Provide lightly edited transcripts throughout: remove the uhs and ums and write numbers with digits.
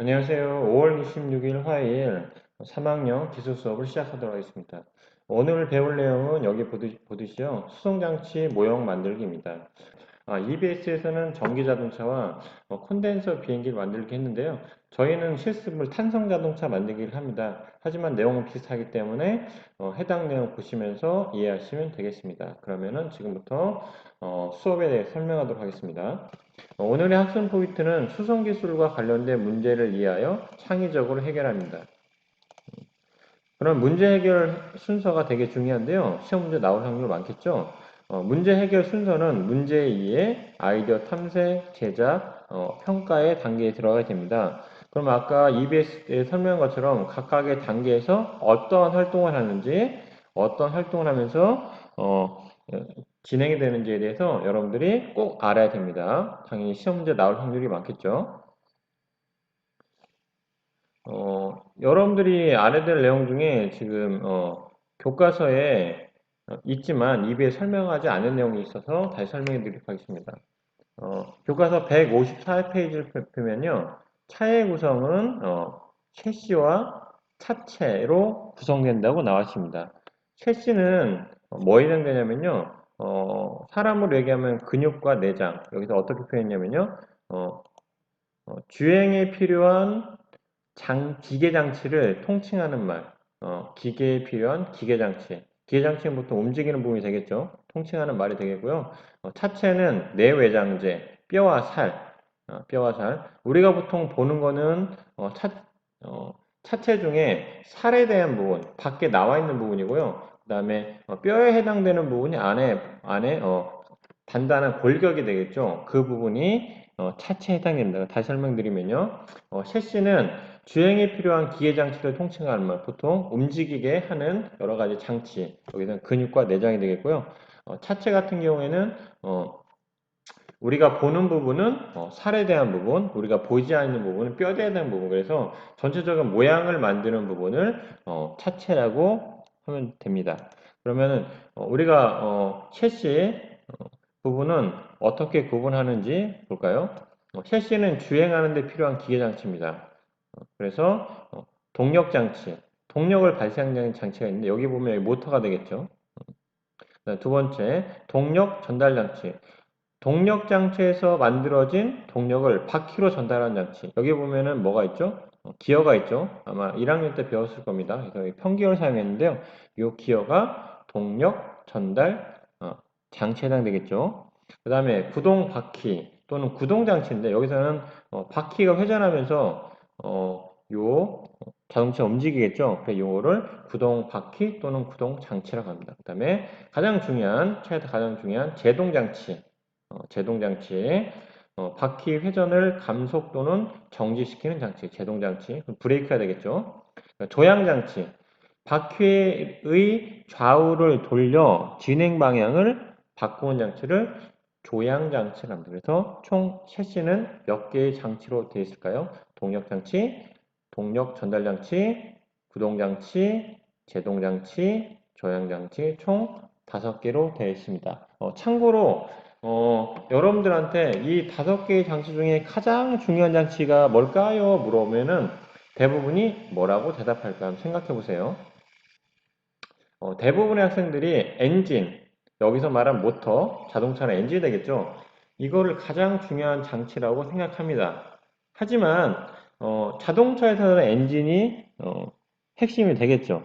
안녕하세요. 5월 26일 화요일 3학년 기술 수업을 시작하도록 하겠습니다. 오늘 배울 내용은 여기 보듯이요. 수송장치 모형 만들기입니다. EBS에서는 전기자동차와 콘덴서 비행기를 만들기 했는데요. 저희는 실습을 탄성자동차 만들기를 합니다. 하지만 내용은 비슷하기 때문에 해당 내용 보시면서 이해하시면 되겠습니다. 그러면은 지금부터 수업에 대해 설명하도록 하겠습니다. 오늘의 학습 포인트는 수송 기술과 관련된 문제를 이해하여 창의적으로 해결합니다. 그럼 문제 해결 순서가 되게 중요한데요. 시험 문제 나올 확률 많겠죠? 문제 해결 순서는 문제에 의해 아이디어 탐색, 제작, 평가의 단계에 들어가게 됩니다. 그럼 아까 EBS에 설명한 것처럼 각각의 단계에서 어떤 활동을 하는지, 어떤 활동을 하면서 진행이 되는지에 대해서 여러분들이 꼭 알아야 됩니다. 당연히 시험 문제 나올 확률이 많겠죠. 여러분들이 알아야 될 내용 중에 지금 교과서에 있지만 입에 설명하지 않은 내용이 있어서 다시 설명해 드리도록 하겠습니다. 교과서 154페이지를 펴면요. 차의 구성은 셰시와 차체로 구성된다고 나와 있습니다. 셰시는 뭐에 해당되냐면요. 사람으로 얘기하면 근육과 내장. 여기서 어떻게 표현했냐면요. 주행에 필요한 기계 장치를 통칭하는 말, 기계에 필요한 기계 장치. 기계 장치는 보통 움직이는 부분이 되겠죠. 통칭하는 말이 되겠고요. 차체는 내외장재, 뼈와 살, 뼈와 살. 우리가 보통 보는 거는 차체 중에 살에 대한 부분, 밖에 나와 있는 부분이고요. 그 다음에 뼈에 해당되는 부분이 안에 단단한 골격이 되겠죠. 그 부분이 차체에 해당됩니다. 다시 설명드리면요. 셰시는 주행에 필요한 기계 장치를 통칭하는 말, 보통 움직이게 하는 여러 가지 장치, 여기서는 근육과 내장이 되겠고요. 차체 같은 경우에는 우리가 보는 부분은 살에 대한 부분, 우리가 보이지 않는 부분은 뼈에 대한 부분, 그래서 전체적인 모양을 만드는 부분을 차체라고 하면 됩니다. 그러면은 우리가 셰시 부분은 어떻게 구분하는지 볼까요? 셰시는 주행하는 데 필요한 기계 장치입니다. 그래서 동력 장치, 동력을 발생하는 장치가 있는데 여기 보면 여기 모터가 되겠죠. 두 번째, 동력 전달 장치. 동력 장치에서 만들어진 동력을 바퀴로 전달하는 장치. 여기 보면은 뭐가 있죠? 기어가 있죠. 아마 1학년 때 배웠을 겁니다. 그래서 평기어를 사용했는데요. 이 기어가 동력 전달 장치에 해당되겠죠. 그 다음에 구동 바퀴 또는 구동 장치인데 여기서는 바퀴가 회전하면서 요 자동차 움직이겠죠. 그래서 요거를 구동 바퀴 또는 구동 장치라고 합니다. 그 다음에 차에서 가장 중요한 제동 장치. 제동 장치. 바퀴 회전을 감속 또는 정지시키는 장치, 제동 장치. 브레이크가 되겠죠. 조향 장치. 바퀴의 좌우를 돌려 진행 방향을 바꾸는 장치를 조향 장치라고 합니다. 그래서 총 셰시는 몇 개의 장치로 되어 있을까요? 동력 장치, 동력 전달 장치, 구동 장치, 제동 장치, 조향 장치 총 5개로 되어 있습니다. 참고로 여러분들한테 이 5개의 장치 중에 가장 중요한 장치가 뭘까요? 물어보면은 대부분이 뭐라고 대답할까 한번 생각해 보세요. 대부분의 학생들이 엔진, 여기서 말한 모터, 자동차는 엔진이 되겠죠. 이거를 가장 중요한 장치라고 생각합니다. 하지만 자동차에서는 엔진이 핵심이 되겠죠.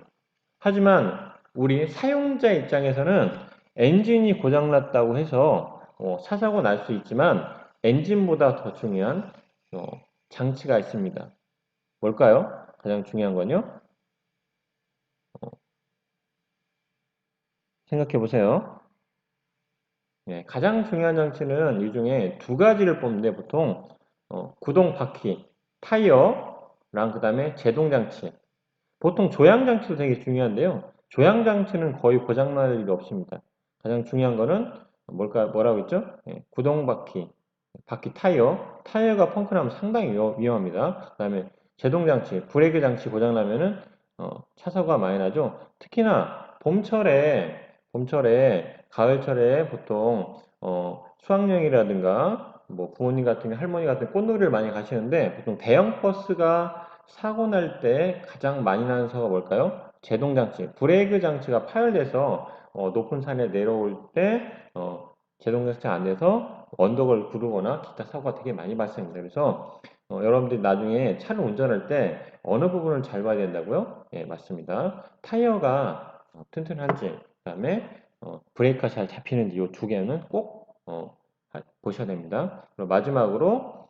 하지만 우리 사용자 입장에서는 엔진이 고장났다고 해서 사사고 날 수 있지만 엔진보다 더 중요한 장치가 있습니다. 뭘까요? 가장 중요한 건요. 생각해 보세요. 네, 가장 중요한 장치는 이 중에 두 가지를 뽑는데 보통 구동 바퀴, 타이어랑 그 다음에 제동 장치. 보통 조향 장치도 되게 중요한데요. 조향 장치는 거의 고장날 일이 없습니다. 가장 중요한 거는 뭐라고 했죠? 구동 바퀴, 바퀴 타이어가 펑크나면 상당히 위험합니다. 그 다음에 제동 장치, 브레이크 장치 고장나면은 차 사고가 많이 나죠. 특히나 봄철에 가을철에 보통 수학여행이라든가 뭐 부모님 같은 경우 할머니 같은 경우 꽃놀이를 많이 가시는데 보통 대형 버스가 사고 날 때 가장 많이 나는 사고가 뭘까요? 제동 장치, 브레이크 장치가 파열돼서 높은 산에 내려올 때 제동 장치가 안 돼서 언덕을 구르거나 기타 사고가 되게 많이 발생합니다. 그래서 여러분들이 나중에 차를 운전할 때 어느 부분을 잘 봐야 된다고요? 예, 맞습니다. 타이어가 튼튼한지, 그다음에 브레이크가 잘 잡히는지 이 두 개는 꼭 보셔야 됩니다. 그리고 마지막으로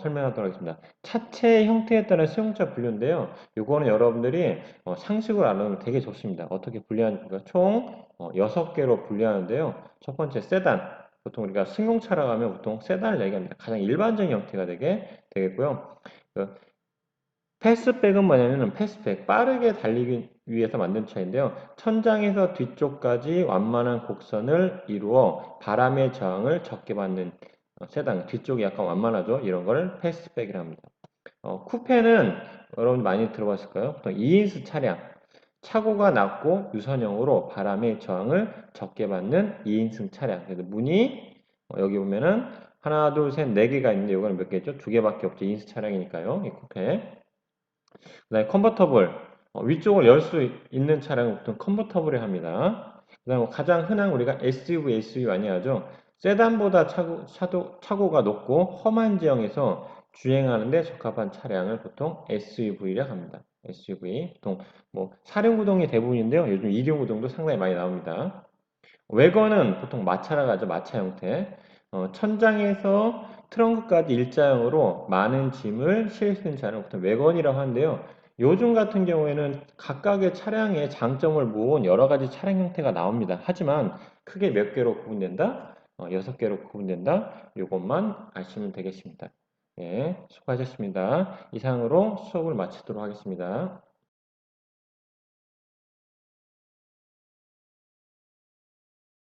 설명하도록 하겠습니다. 차체 형태에 따른 수용자 분류인데요. 이거는 여러분들이 상식으로 알아두면 되게 좋습니다. 어떻게 분류하니까 총 6개로 분류하는데요. 첫 번째 세단. 보통 우리가 승용차라고 하면 보통 세단을 얘기합니다. 가장 일반적인 형태가 되겠고요. 그 패스백은 뭐냐면은 패스백, 빠르게 달리기 위해서 만든 차인데요. 천장에서 뒤쪽까지 완만한 곡선을 이루어 바람의 저항을 적게 받는 세단, 뒤쪽이 약간 완만하죠. 이런 걸 패스백이라고 합니다. 쿠페는 여러분 많이 들어봤을 까요 보통 2인승 차량, 차고가 낮고 유선형으로 바람의 저항을 적게 받는 2인승 차량. 그래서 문이 여기 보면은 하나, 둘, 셋, 네 개가 있는데 이거는 몇 개죠? 두 개밖에 없죠. 2인승 차량이니까요. 이 쿠페. 그다음에 컨버터블, 위쪽을 열 수 있는 차량은 보통 컨버터블에 합니다. 그다음에 가장 흔한 우리가 SUV, SUV 많이 하죠. 세단보다 차고가 높고 험한 지형에서 주행하는데 적합한 차량을 보통 SUV라 합니다. SUV 보통 뭐 사륜구동이 대부분인데요. 요즘 이륜구동도 상당히 많이 나옵니다. 외건은 보통 마차라고 하죠. 마차 형태. 천장에서 트렁크까지 일자형으로 많은 짐을 실을 수 있는 차량을 보통 외건이라고 하는데요. 요즘 같은 경우에는 각각의 차량의 장점을 모은 여러 가지 차량 형태가 나옵니다. 하지만 크게 몇 개로 구분된다? 6개로 구분된다? 이것만 아시면 되겠습니다. 예, 수고하셨습니다. 이상으로 수업을 마치도록 하겠습니다.